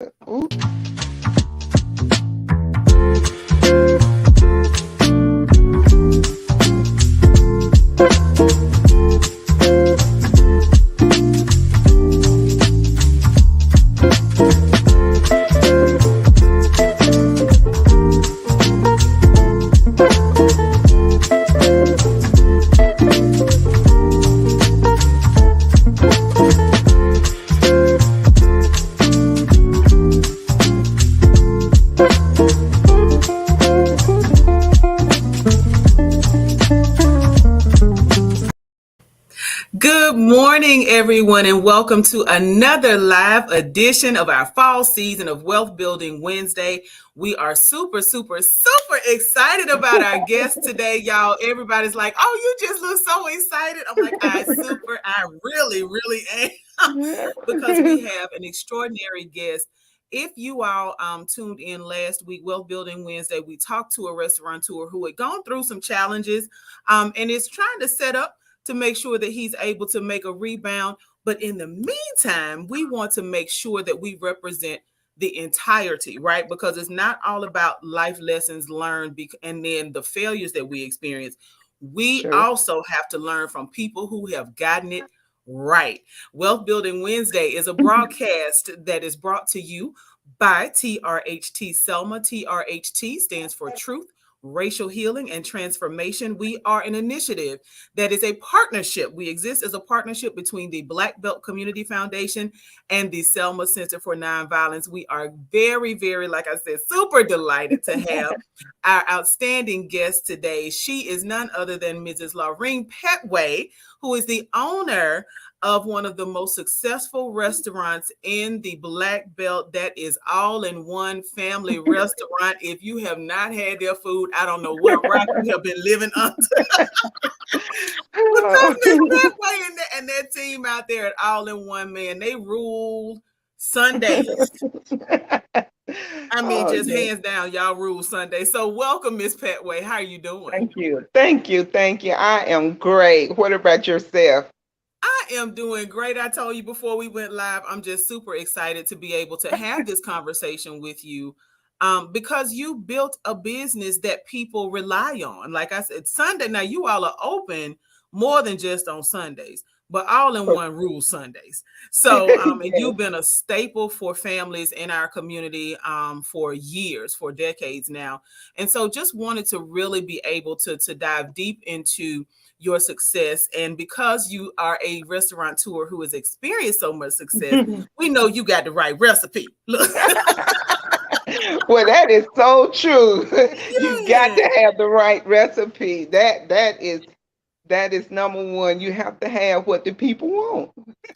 Ooh. Good morning, everyone, and welcome to another live edition of our fall season of Wealth Building Wednesday. We are super excited about our guest today, y'all. Everybody's like, "Oh, you just look so excited." I'm like, I really am, because we have an extraordinary guest. If you all tuned in last week, Wealth Building Wednesday, we talked to a restaurateur who had gone through some challenges and is trying to set up to make sure that he's able to make a rebound. But in the meantime, we want to make sure that we represent the entirety, right? Because it's not all about life lessons learned and then the failures that we experience. We True. also have to learn from people who have gotten it right. Wealth Building Wednesday is a broadcast that is brought to you by TRHT Selma. TRHT stands for Truth, Racial Healing, and Transformation. We are an initiative that is a partnership. We exist as a partnership between the Black Belt Community Foundation and the Selma Center for Nonviolence. We are very, like I said, super delighted to have our outstanding guest today. She is none other than Mrs. Laurine Pettway, who is the owner of one of the most successful restaurants in the Black Belt. That is All in One Family Restaurant. If you have not had their food, I don't know what rock you have been living under. Because Miss Pettway and that team out there at All in One, man, they rule Sundays. I mean, just Yeah. hands down, y'all rule Sunday. So welcome, Miss Pettway. How are you doing? Thank you. I am great. What about yourself? I am doing great. I told you before we went live, I'm just super excited to be able to have this conversation with you because you built a business that people rely on. Like I said, Sunday, now you all are open more than just on Sundays, but All in One rule Sundays. So, and Yes. you've been a staple for families in our community for years, for decades now. And so just wanted to really be able to dive deep into your success. And because you are a restaurateur who has experienced so much success, we know you got the right recipe. Look. Well, that is so true. You got Yeah, to have the right recipe. That is number one. You have to have what the people want.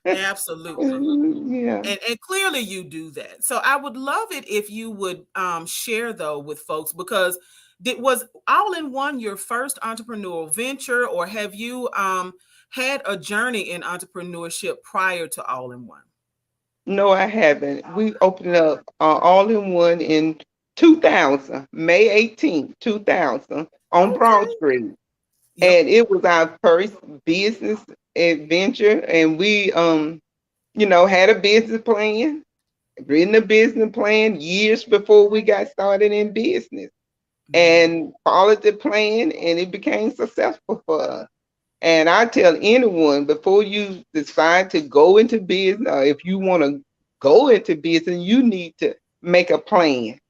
absolutely. Yeah. And clearly you do that. So I would love it if you would share though with folks, because was All in One your first entrepreneurial venture, or have you had a journey in entrepreneurship prior to All in One? No, I haven't. We opened up all in one in 2000, May 18th, 2000, on Broad Okay. Street. Yep. And it was our first business adventure. And we, had a business plan, written a business plan years before we got started in business, Man. and followed the plan, and it became successful for us. And I tell anyone, before you decide to go into business, or if you want to go into business, you need to make a plan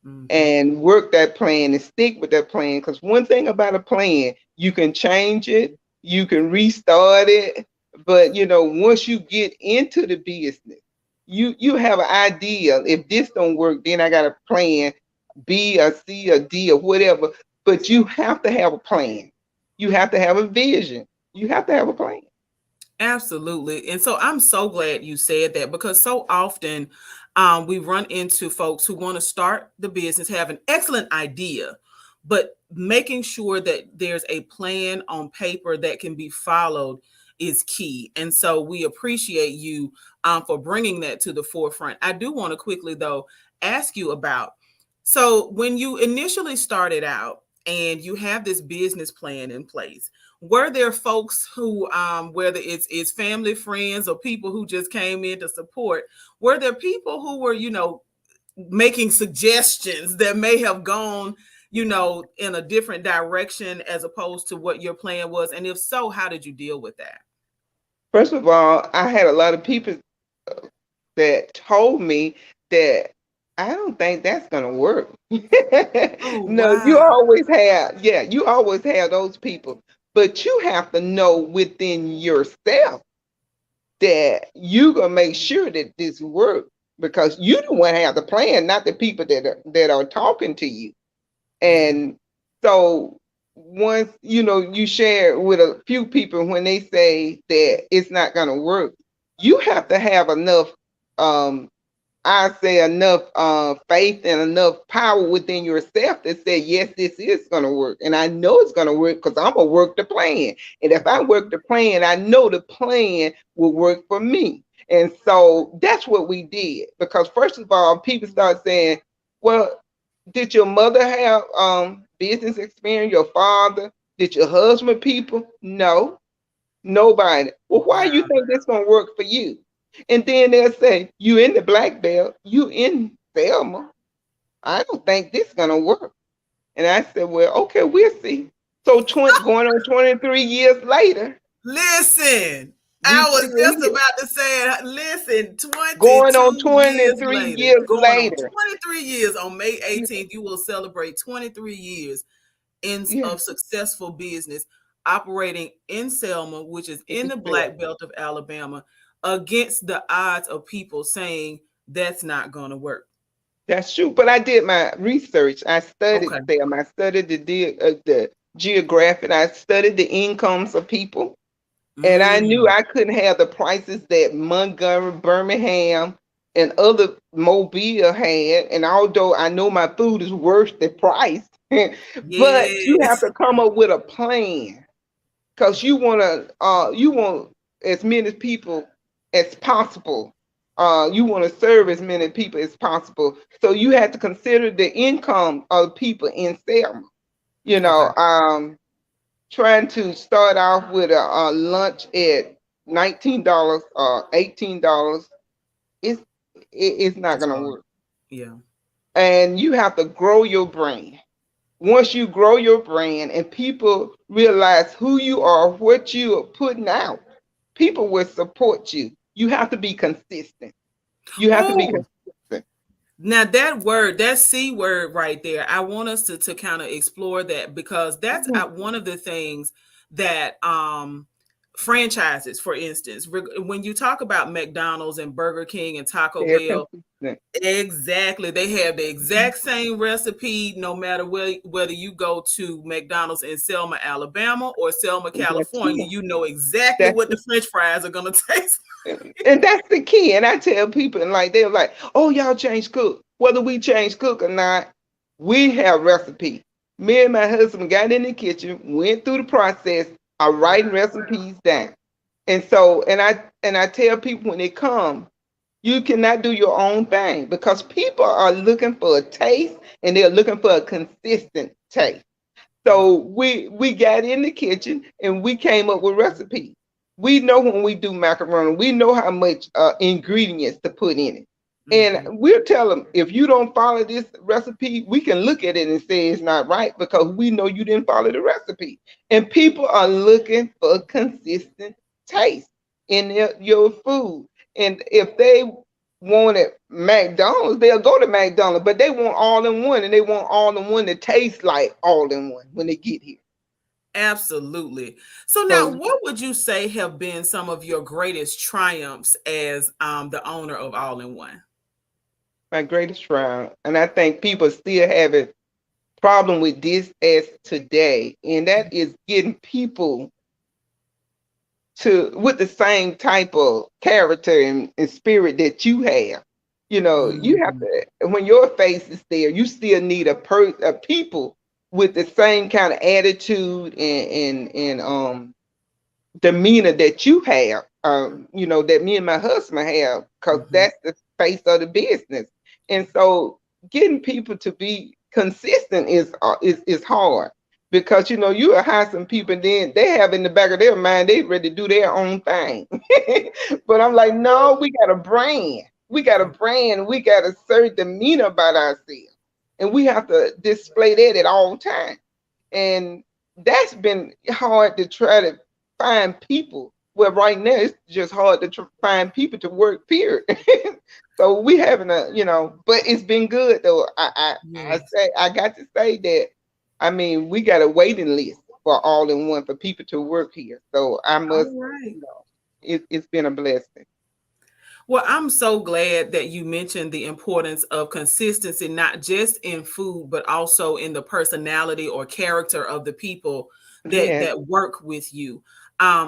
Mhm. and work that plan and stick with that plan. Because one thing about a plan, you can change it, you can restart it, but once you get into the business, you have an idea. If this don't work, then I got a plan B or C or D or whatever. But you have to have a plan. You have to have a vision. You have to have a plan. Absolutely. And so I'm so glad you said that, because so often we run into folks who want to start the business, have an excellent idea, but making sure that there's a plan on paper that can be followed is key. And so we appreciate you for bringing that to the forefront. I do want to quickly, though, ask you about, so when you initially started out and you have this business plan in place, were there folks who whether it's family, friends, or people who just came in to support, were there people who were making suggestions that may have gone, in a different direction as opposed to what your plan was? And if so, how did you deal with that? First of all, I had a lot of people that told me that I don't think that's gonna work. Oh, No, you wow. always have, yeah, you always have those people, but you have to know within yourself that you gonna make sure that this works because you the one have the plan, not the people that are talking to you. Yeah. And so once you share with a few people when they say that it's not gonna work, you have to have enough um I say enough faith and enough power within yourself to say, yes, this is going to work. And I know it's going to work because I'm going to work the plan. And if I work the plan, I know the plan will work for me. And so that's what we did. Because first of all, people start saying, well, did your mother have business experience? Your father? Did your husband people? No. Nobody. Well, why you Wow. think this gonna work for you? And then they'll say, you in the black belt, you in Selma. I don't think this gonna work. And I said, well, okay, we'll see. So going on 23 years later, Listen, we I was still just here. about to say it. Listen, Going on 22 years 23 later, years going on later. 23 years, on May Yeah, 18th, you will celebrate 23 years yeah, of successful business operating in Selma, which is in in the Selma. black belt of Alabama, against the odds of people saying that's not going to work. That's true. But I did my research. I studied Okay. them. I studied the geographic. I studied the incomes of people. And I knew Mm, I couldn't have the prices that Montgomery, Birmingham, and other Mobile had. And although I know my food is worth the price, but you have yes. to come up with a plan because you want as many people as possible. You want to serve as many people as possible. So you have to consider the income of people in Selma. You Okay. know, trying to start off with a lunch at $19 or $18, it's it's not It's gonna hard. work. Yeah. And you have to grow your brand. Once you grow your brand and people realize who you are, what you are putting out, people will support you. You have to be consistent. You have to be Oh, consistent. now that word, that C word right there, I want us to kind of explore that because that's one of the things that franchises, for instance, when you talk about McDonald's and Burger King and Taco They're Bell, consistent. exactly, they have the exact same recipe no matter whether you go to McDonald's in Selma, Alabama or Selma, That's California, true. you know exactly That's what the French fries are going to taste. And that's the key. And I tell people, and like they're like, "Oh, y'all change cook." Whether we change cook or not, we have recipe. Me and my husband got in the kitchen, went through the process of writing recipes down. And so, and I tell people when they come, you cannot do your own thing because people are looking for a taste and they're looking for a consistent taste. Yeah. So we got in the kitchen and we came up with recipes. We know when we do macaroni, we know how much ingredients to put in it. And Hmm. we'll tell them if you don't follow this recipe, we can look at it and say it's not right because we know you didn't follow the recipe. And people are looking for consistent taste in your food. And if they wanted McDonald's, they'll go to McDonald's, but they want all in one and they want all in one that tastes like all in one when they get here. Absolutely. So now, So what would you say have been some of your greatest triumphs as the owner of All in One? my greatest trial, and I think people still have a problem with this as today, and that is getting people to with the same type of character and spirit that you have. You have Mhm. to when your face is there, you still need a people with the same kind of attitude and demeanor that you have, that me and my husband have, because Mhm. that's the face of the business. And so getting people to be consistent is hard because you will hire some people, then they have in the back of their mind they ready to do their own thing. But I'm like, no, we got a brand. We got a brand. We got a certain demeanor about ourselves, and we have to display that at all times. And that's been hard to try to find people. Well, right now it's just hard to find people to work. Period. So we having a, but it's been good though. I Yes. say I got to say that. I mean, we got a waiting list for all in one for people to work here. So I must, All right. you know, it's been a blessing. Well, I'm so glad that you mentioned the importance of consistency, not just in food, but also in the personality or character of the people that Yeah. work with you.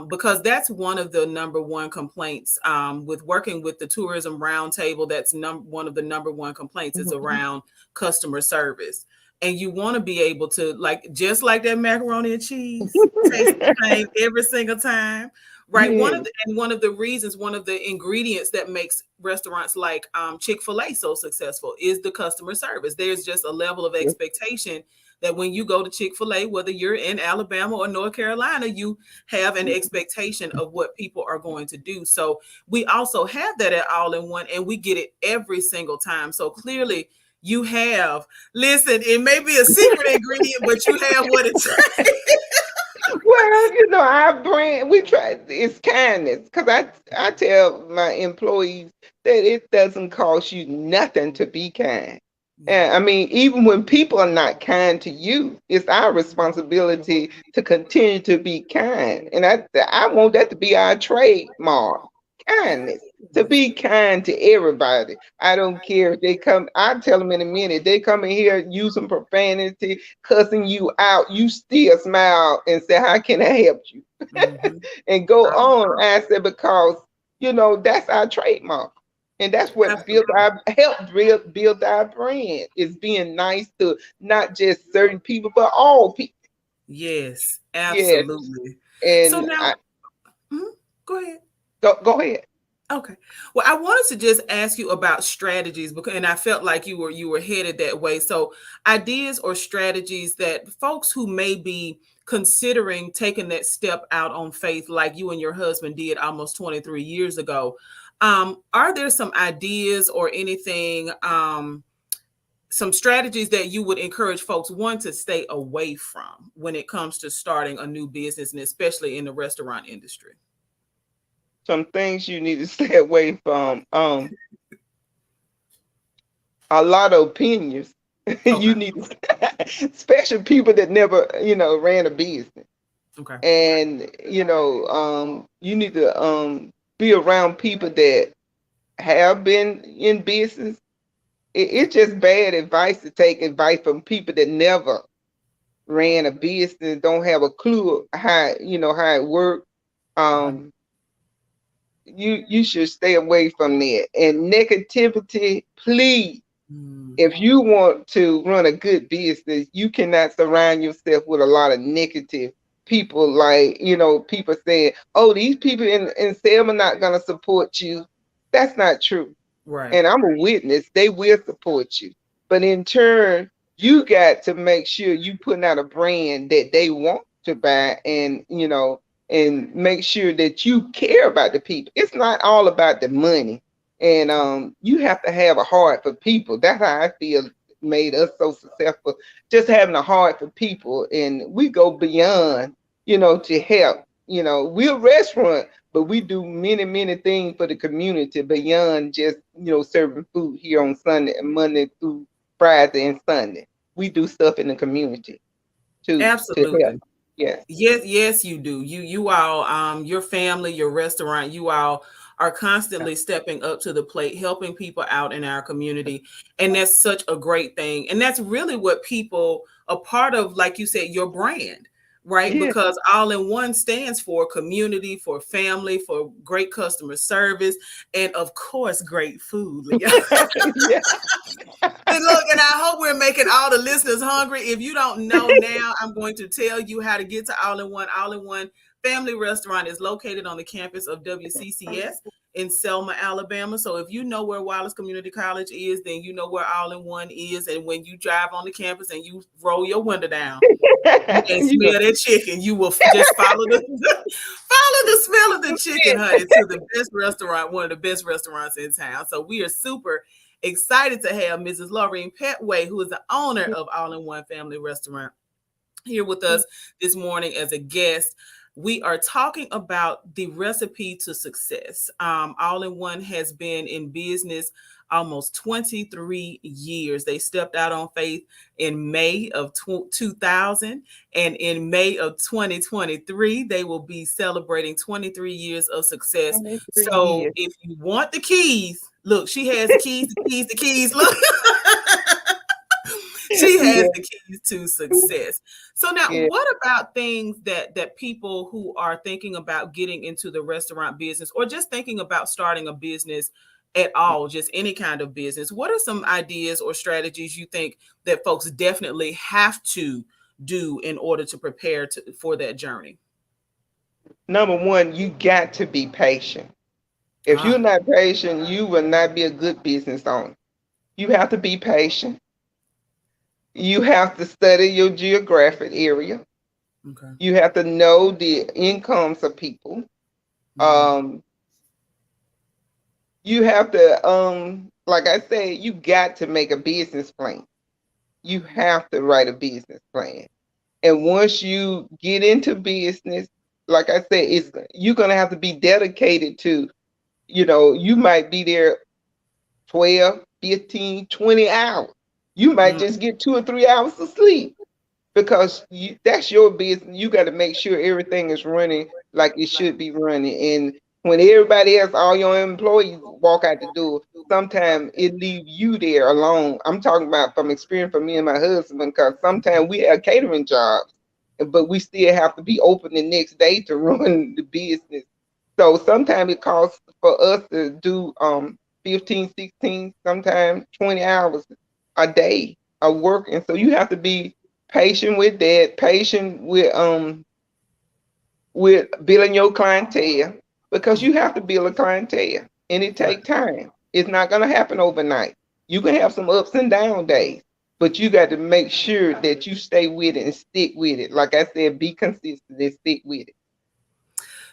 Because that's one of the number one complaints with working with the tourism roundtable. That's one of the number one complaints is Mhm. around customer service. And you want to be able to, like, just like that macaroni and cheese, taste the same every single time, right? Yeah. One of the reasons, one of the ingredients that makes restaurants like Chick-fil-A so successful is the customer service. There's just a level of Yeah. expectation that when you go to Chick-fil-A, whether you're in Alabama or North Carolina, you have an expectation of what people are going to do. So we also have that at All in One, and we get it every single time. So clearly you have, listen, it may be a secret ingredient, but you have what it takes. Well, our brand, we try, it's kindness. Because I tell my employees that it doesn't cost you nothing to be kind. Yeah. And I mean, even when people are not kind to you, it's our responsibility to continue to be kind. And I want that to be our trademark, kindness. To Yes. be kind to everybody. I don't care if they come, I tell them in a minute, they come in here using profanity, cussing you out, you still smile and say, "How can I help you?" Mhm. And go on. I said, because that's our trademark. And that's what Absolutely. build our brand, is being nice to not just certain people, but all people. Yes, Yes. absolutely. So And now, I mhm, go ahead. go ahead. Okay. Well, I wanted to just ask you about strategies because, and I felt like you were headed that way. So, ideas or strategies that folks who may be considering taking that step out on faith, like you and your husband did almost 23 years ago, are there some ideas or anything, some strategies that you would encourage folks one to stay away from when it comes to starting a new business, and especially in the restaurant industry? Some things you need to stay away from. A lot of opinions. You Okay. need to, especially people that never, ran a business. Okay. And you need to be around people that have been in business. It's just bad advice to take advice from people that never ran a business, don't have a clue how it works. um you should stay away from that. And negativity, please. Mm, If you want to run a good business, you cannot surround yourself with a lot of negative people. Like, people saying, "Oh, these people in Selma not gonna support you." That's not true. right. And I'm a witness. They will support you. But in turn, you got to make sure you putting out a brand that they want to buy, and make sure that you care about the people. It's not all about the money. And you have to have a heart for people. That's how I feel made us so successful. Just having a heart for people. And we go beyond, to help. We're a restaurant, but we do many, many things for the community beyond just, serving food here on Sunday, Monday through Friday and Sunday. We do stuff in the community to help. Absolutely. Yes. Yes, yes, you do. You all, your family, your restaurant, you all are constantly stepping up to the plate, helping people out in our community. And that's such a great thing. And that's really what people a part of, like you said, your brand, right? Yeah. Because All in One stands for community, for family, for great customer service, and of course, great food. Yeah. And look, and I hope we're making all the listeners hungry. If you don't know now, I'm going to tell you how to get to All in One. All in One Family Restaurant is located on the campus of WCCS. in Selma, Alabama. So if you know where Wallace Community College is, then you know where All in One is. And when you drive on the campus and you roll your window down and You know, smell that chicken, you will just follow the follow the smell of the chicken, honey, to the best restaurant, one of the best restaurants in town. So we are super excited to have Mrs. Laurine Pettway, who is the owner of All in One Family Restaurant, here with us this morning as a guest. We are talking about the recipe to success. All in One has been in business almost 23 years. They stepped out on faith in May of 2000, and in May of 2023, they will be celebrating 23 years of success. 23 years. So if you want the keys, look, she has the keys, the keys, the keys. Look. She has Yeah, the keys to success. So now, yeah. what about things that people who are thinking about getting into the restaurant business or just thinking about starting a business at all, just any kind of business? What are some ideas or strategies you think that folks definitely have to do in order to prepare for that journey? Number one, you got to be patient. If you're Ah, not patient, you will not be a good business owner. You have to be patient. You have to study your geographic area. okay. You have to know the incomes of people. Hmm. Um, you have to, like I said, you got to make a business plan. You have to write a business plan. And once you get into business, like I said, it's you're gonna have to be dedicated to, you might be there 12, 15, 20 hours. You might Mm, just get 2 or 3 hours of sleep because that's your business. You got to make sure everything is running like it should be running. And when everybody else, all your employees walk out the door, sometimes it leave you there alone. I'm talking about from experience for me and my husband because sometimes we have catering jobs, but we still have to be open the next day to run the business. So sometimes it costs for us to do 15, 16, sometimes 20 hours a day of work. And so you have to be patient with that, patient with building your clientele because you have to build a clientele and it right. takes time. It's not gonna happen overnight. You can have some ups and down days, but you got to make sure that you stay with it and stick with it. Like I said, be consistent and stick with it.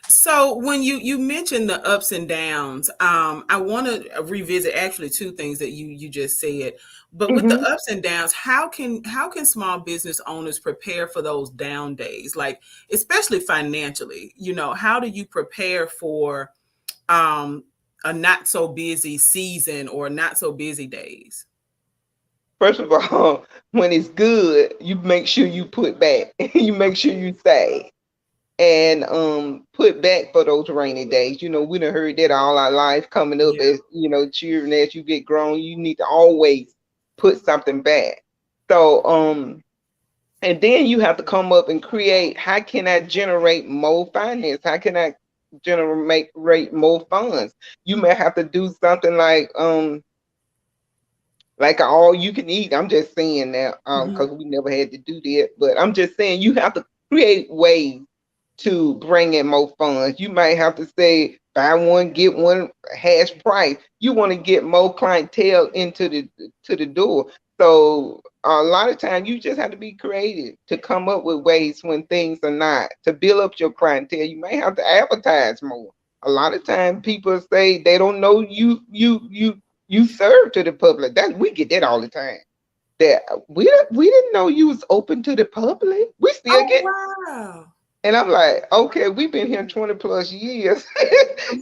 So when you mentioned the ups and downs, I want to revisit actually two things that you just said. But with the Hmm. ups and downs, how can small business owners prepare for those down days? Like especially financially, how do you prepare for um, a not so busy season or not so busy days? First of all, when it's good, you make sure you put back. You make sure you save and put back for those rainy days. We done heard that all our life coming up Yeah. as children. As you get grown, you need to always put something back. So and then you have to come up and create, how can I generate more finance? How can I generate more funds? You may have to do something like all you can eat. I'm just saying that Mhm. because we never had to do that, but I'm just saying you have to create ways to bring in more funds. You might have to say buy one get one hash price. You want to get more clientele into the door. So a lot of times you just have to be creative to come up with ways when things are not to build up your clientele. You may have to advertise more. A lot of times people say they don't know you serve to the public. That we get that all the time. That we didn't know you was open to the public. We still Oh get, wow! and I'm like, okay, we've been here 20 plus years.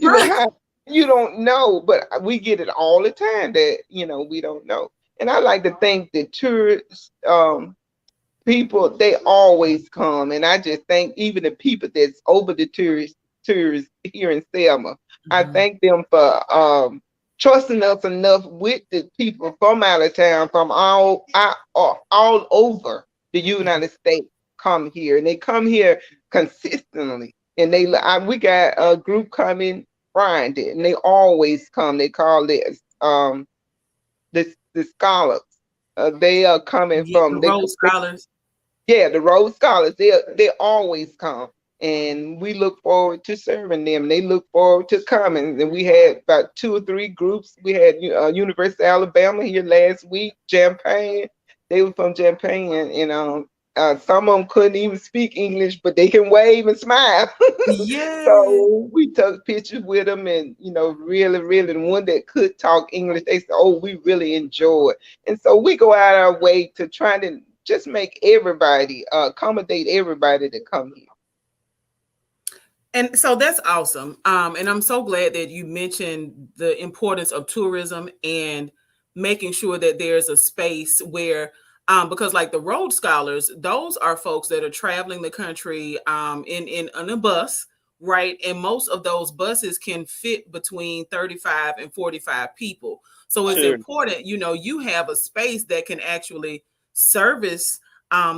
Right. How you don't know, but we get it all the time that we don't know. And I like to think that tourists, people, they always come, and I just think even the people that's over the tourists here in Selma, I Mhm. thank them for trusting us enough with the people from out of town, from all over the United States, come here, and they come here consistently. And we got a group coming Friday, and they always come. They call it the scholars. They are coming Yeah, the from Rhodes Scholars. yeah, the Rhodes Scholars, they always come. and we look forward to serving them. They look forward to coming. And we had about 2 or 3 groups. We had University of Alabama here last week, Champaign. They were from Champaign, and some of them couldn't even speak English, but they can wave and smile. Yeah. So we took pictures with them, and really, really, the one that could talk English, they said, "Oh, we really enjoyed." And so we go out our way to try to just make everybody accommodate everybody to come here. And so that's awesome. And I'm so glad that you mentioned the importance of tourism and making sure that there's a space where, because like the Road Scholars, those are folks that are traveling the country in a bus, right? And most of those buses can fit between 35 and 45 people. So it's Sure. important, you have a space that can actually service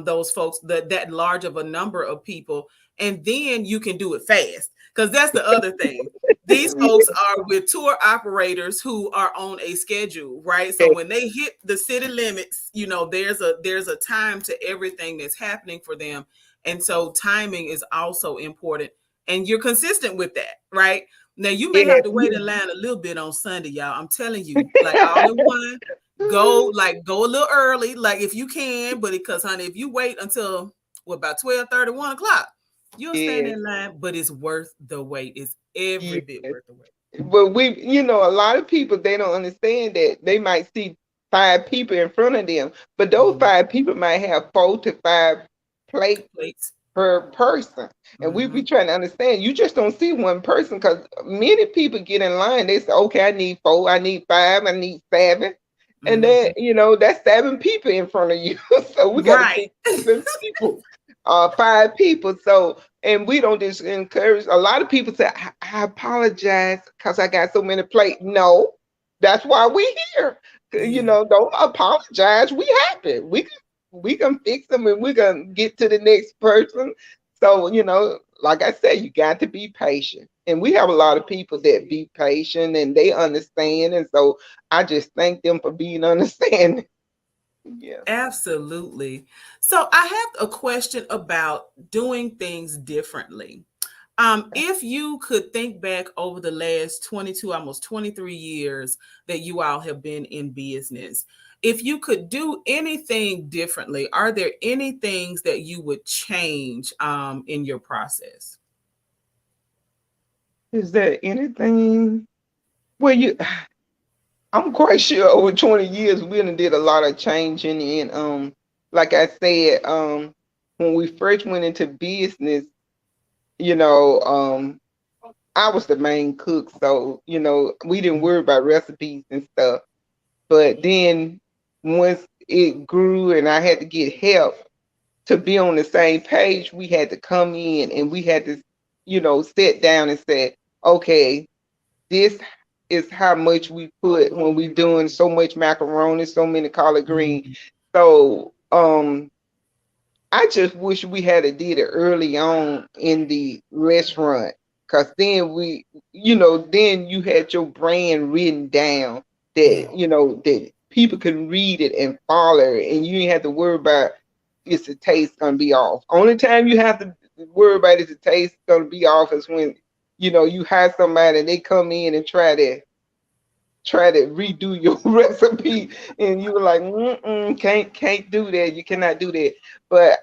those folks, that large of a number of people, and then you can do it fast. Because that's the other thing. These folks are with tour operators who are on a schedule, right? So when they hit the city limits, there's a time to everything that's happening for them. And so timing is also important. And you're consistent with that, right? Now you may Yes, have to wait in yes. line a little bit on Sunday, y'all. I'm telling you, like all in one, go a little early, like if you can, but because honey, if you wait until about 12:30, 1 o'clock, you'll stand Yes, in line, but it's worth the wait. It's every yes. bit worth the wait. But a lot of people, they don't understand that they might see 5 people in front of them, but those Mhm. 5 people might have 4 to 5 plates Plates. per person. And we be Hmm. trying to understand, you just don't see one person because many people get in line. They say, okay, I need 4, I need 5, I need 7. And then, Hmm. that's 7 people in front of you. So we got to Right. pick 7 people, 5 people. So, and we don't just encourage. A lot of people say, I apologize because I got so many plates. No, that's why we here. Yeah. Don't apologize. We happy. We can fix them and we're gonna get to the next person. So, like I said, you got to be patient. And we have a lot of people that be patient and they understand. And so I just thank them for being understanding. Yeah. Absolutely. So I have a question about doing things differently. If you could think back over the last 22, almost 23 years that you all have been in business, if you could do anything differently, are there any things that you would change in your process? Is there anything? Well, I'm quite sure over 20 years we done did a lot of changing and like I said, when we first went into business, you know, um I was the main cook, so we didn't worry about recipes and stuff. But then once it grew and I had to get help to be on the same page, we had to come in and we had to, sit down and say, okay, this is how much we put when we doing so much macaroni, so many collard green. Mhm. So I just wish we had a did it early on in the restaurant, cause then then you had your brand written down Yeah. that people can read it and follow it, and you didn't have to worry about is the taste gonna be off. Only time you have to worry about is the taste gonna be off is when you hire somebody and they come in and try to redo your recipe and you were like, mm-mm, can't do that, you cannot do that. But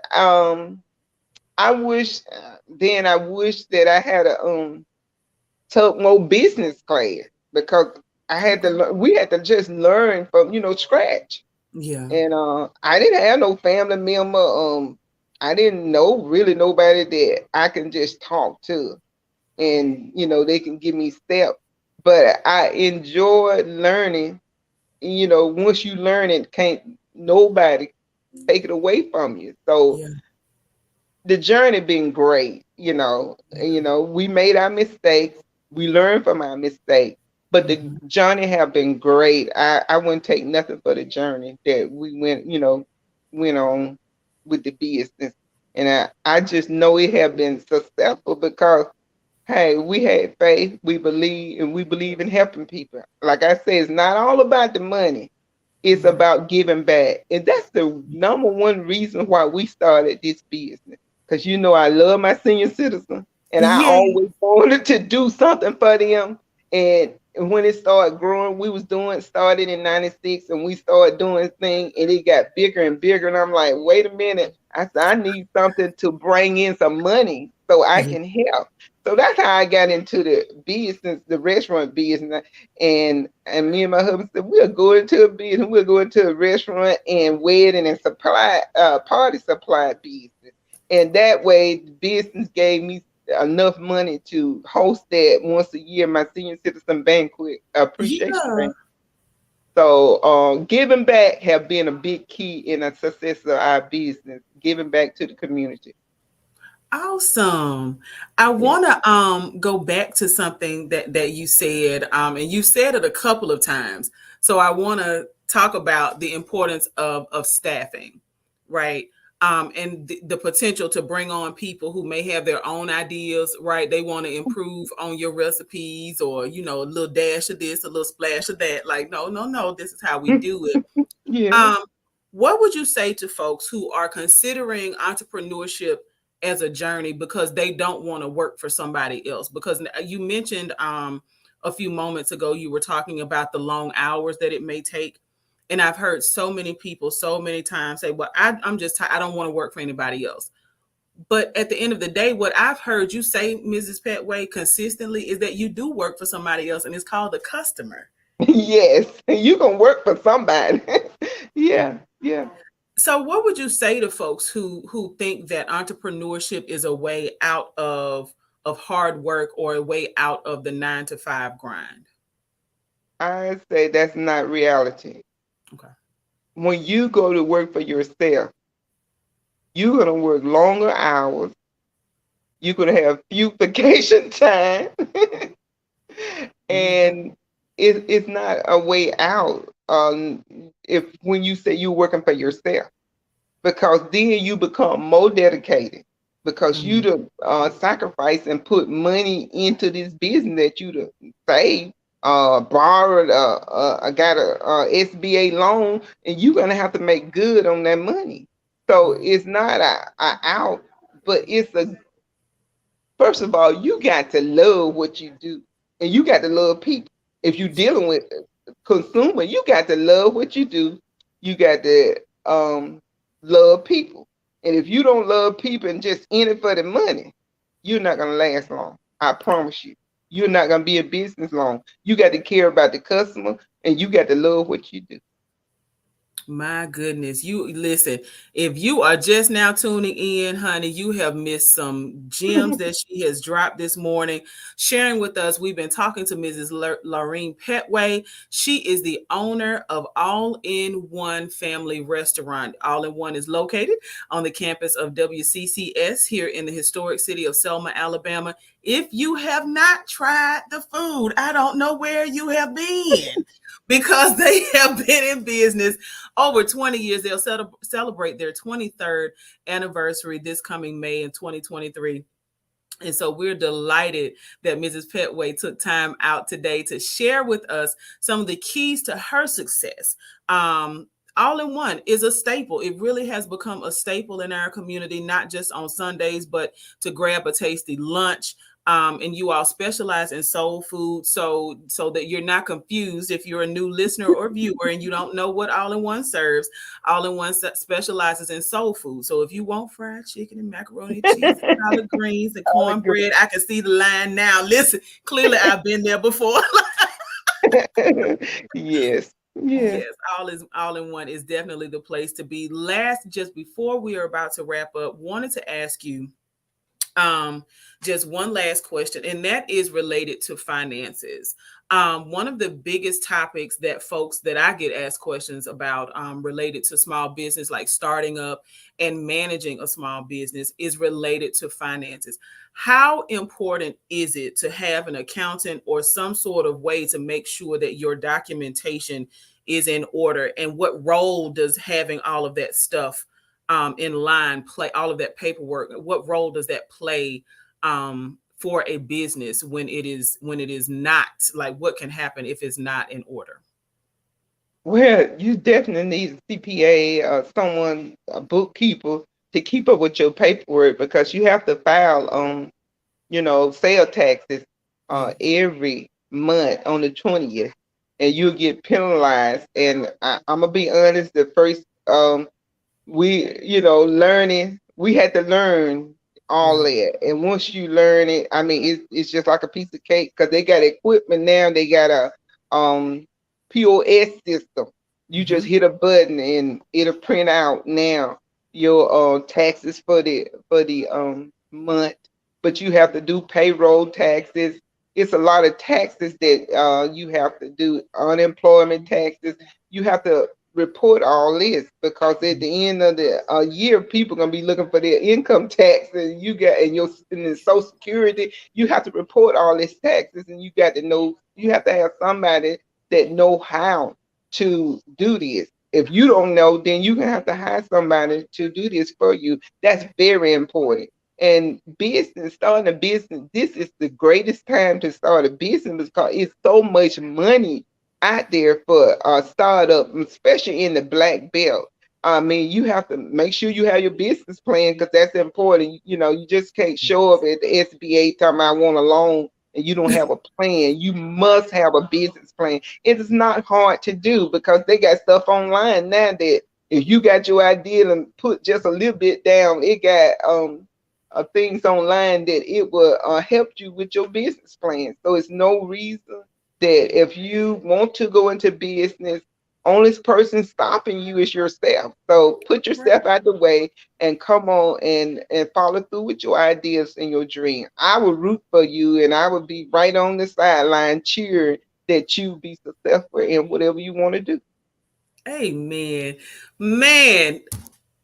I wish I wish that I had a took more business class because I had to Okay. we had to just learn from scratch. Yeah. And I didn't have no family member. I didn't know really nobody that I can just talk to and they can give me steps. But I enjoyed learning. Once you learn it, can't nobody take it away from you. So Yeah. the journey been great. We made our mistakes. We learned from our mistakes, but the Mhm. journey have been great. I wouldn't take nothing for the journey that we went on with the business. And I just know it have been successful because hey, we had faith, we believe, and we believe in helping people. Like I said, it's not all about the money. It's Yeah. about giving back. And that's the number one reason why we started this business. because you know I love my senior citizen, and I Yeah. always wanted to do something for them. And when it started growing, we was doing started in '96, and we started doing things, and it got bigger and bigger. And I'm like, wait a minute, I said I need something to bring in some money so I Yeah. can help. So that's how I got into the business, the restaurant business. And me and my husband said we'll go into a business, we'll go into a restaurant and wedding and supply party supply business. And that way the business gave me enough money to host that once a year, my senior citizen banquet appreciation Yeah. thing. So giving back have been a big key in the success of our business, giving back to the community. Awesome. I Yeah. want to go back to something that you said, and you said it a couple of times. So I want to talk about the importance of staffing, right? And the potential to bring on people who may have their own ideas, right? They want to improve on your recipes, or a little dash of this, a little splash of that. Like, no, no, no, this is how we do it. Yeah. Um, what would you say to folks who are considering entrepreneurship as a journey because they don't want to work for somebody else? Because you mentioned a few moments ago, you were talking about the long hours that it may take. And I've heard so many people so many times say, well, I'm just, I don't want to work for anybody else. But at the end of the day, what I've heard you say, Mrs. Petway, consistently is that you do work for somebody else, and it's called the customer. Yes. You can work for somebody. Yeah. Yeah. So what would you say to folks who think that entrepreneurship is a way out of hard work, or a way out of the 9 to 5 grind? I say that's not reality. Okay. When you go to work for yourself, you're gonna work longer hours. You're gonna have few vacation time, Mhm. and it's not a way out. If when you say you're working for yourself, because then you become more dedicated because you Mhm. to sacrifice and put money into this business that you to save, borrowed, I got a SBA loan, and you're gonna have to make good on that money. So it's not a out, but it's a first of all, you got to love what you do, and you got to love people. If you're dealing with consumer, you got to love what you do. You got to love people, and if you don't love people and just in it for the money, you're not gonna last long. I promise you. You're not gonna be in business long. You got to care about the customer, and you got to love what you do. My goodness. You listen, if you are just now tuning in, honey, you have missed some gems that she has dropped this morning, sharing with us. We've been talking to Mrs. Laurine Pettway. She is the owner of All in One Family Restaurant. All in One is located on the campus of WCCS here in the historic city of Selma, Alabama. If you have not tried the food, I don't know where you have been, because they have been in business over 20 years. They'll celebrate their 23rd anniversary this coming May in 2023. And so we're delighted that Mrs. Petway took time out today to share with us some of the keys to her success. All in One is a staple. It really has become a staple in our community, not just on Sundays, but to grab a tasty lunch. And you all specialize in soul food, so that you're not confused if you're a new listener or viewer and you don't know what All in One serves. All in One specializes in soul food. So if you want fried chicken and macaroni and cheese and collard greens and All the cornbread, I can see the line now. Listen, clearly I've been there before. good. Yes. Yeah. Yes, All in One is definitely the place to be. Last, just before we are about to wrap up, wanted to ask you um just one last question, and that is related to finances. One of the biggest topics that folks that I get asked questions about, related to small business, like starting up and managing a small business, is related to finances. How important is it to have an accountant or some sort of way to make sure that your documentation is in order, and what role does having all of that stuff in line play, all of that paperwork, what role does that play for a business when it is not, like, what can happen if it's not in order? Well, you definitely need a CPA, someone, a bookkeeper to keep up with your paperwork because you have to file sale taxes Mm. every month on the 20th, and you'll get penalized. And I'm gonna be honest, the first learning, we had to learn all Mm. that. And once you learn it, I mean, it's just like a piece of cake because they got equipment now. They got a um POS system. You just Mm-hmm. hit a button and it'll print out now your taxes for the month. But you have to do payroll taxes. It's a lot of taxes that you have to do, unemployment taxes. You have to report all this because at the end of the year, people gonna be looking for their income tax, and you got and the Social Security. You have to report all these taxes, and you got to know. You have to have somebody that know how to do this. If you don't know, then you gonna have to hire somebody to do this for you. That's very important. And business, starting a business, this is the greatest time to start a business because it's so much money out there for a startup, especially in the black belt. I mean, you have to make sure you have your business plan because that's important. You just can't show up at the SBA talking I want a loan and you don't have a plan. You must have a business plan. It is not hard to do because they got stuff online now that if you got your idea and put just a little bit down, it got things online that it will help you with your business plan. So it's no reason that if you want to go into business, only person stopping you is yourself. So put Right. yourself out the way and come on and follow through with your ideas and your dream. I would root for you and I would be right on the sideline cheering that you be successful in whatever you want to do. Amen. Man,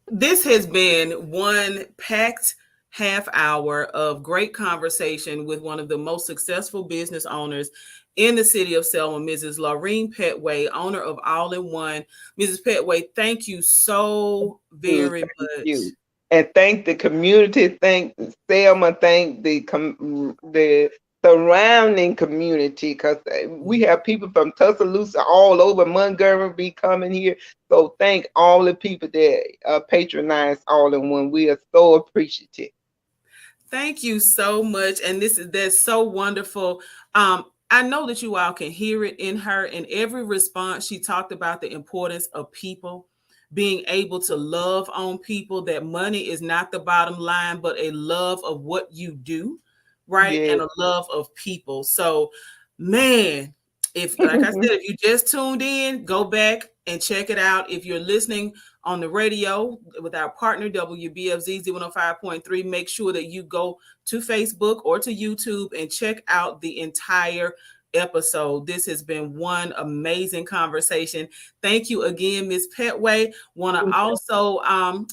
this has been one packed half hour of great conversation with one of the most successful business owners in the city of Selma, Mrs. Laurine Pettway, owner of All in One. Mrs. Pettway, thank you so very Thank much. you. And thank the community, thank Selma, thank the surrounding community, because we have people from Tuscaloosa all over Montgomery be coming here. So thank all the people that patronize All in One. We are so appreciative. Thank you so much. And this is that's so wonderful. I know that you all can hear it in her. In every response, she talked about the importance of people, being able to love on people, that money is not the bottom line, but a love of what you do, right? Yes. And a love of people. So, man, if like I said, if you just tuned in, go back and check it out. If you're listening on the radio with our partner WBFZ 105.3, make sure that you go to Facebook or to YouTube and check out the entire episode. This has been one amazing conversation. Thank you again, Ms. Pettway. Want to also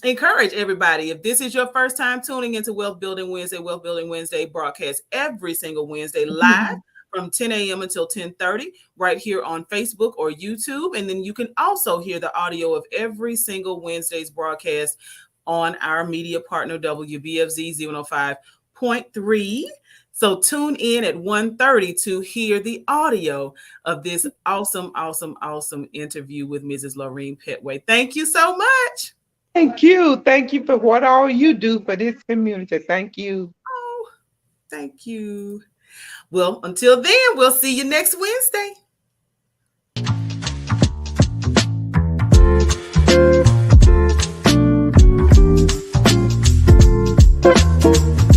encourage everybody, if this is your first time tuning into Wealth Building Wednesday broadcast every single Wednesday live from 10 a.m. until 10:30 right here on Facebook or YouTube. And then you can also hear the audio of every single Wednesday's broadcast on our media partner, WBFZ 105.3. So tune in at 1:30 to hear the audio of this awesome, awesome, awesome interview with Mrs. Laurine Pettway. Thank you so much. Thank you. Thank you for what all you do for this community. Thank you. Oh, thank you. Well, until then, we'll see you next Wednesday.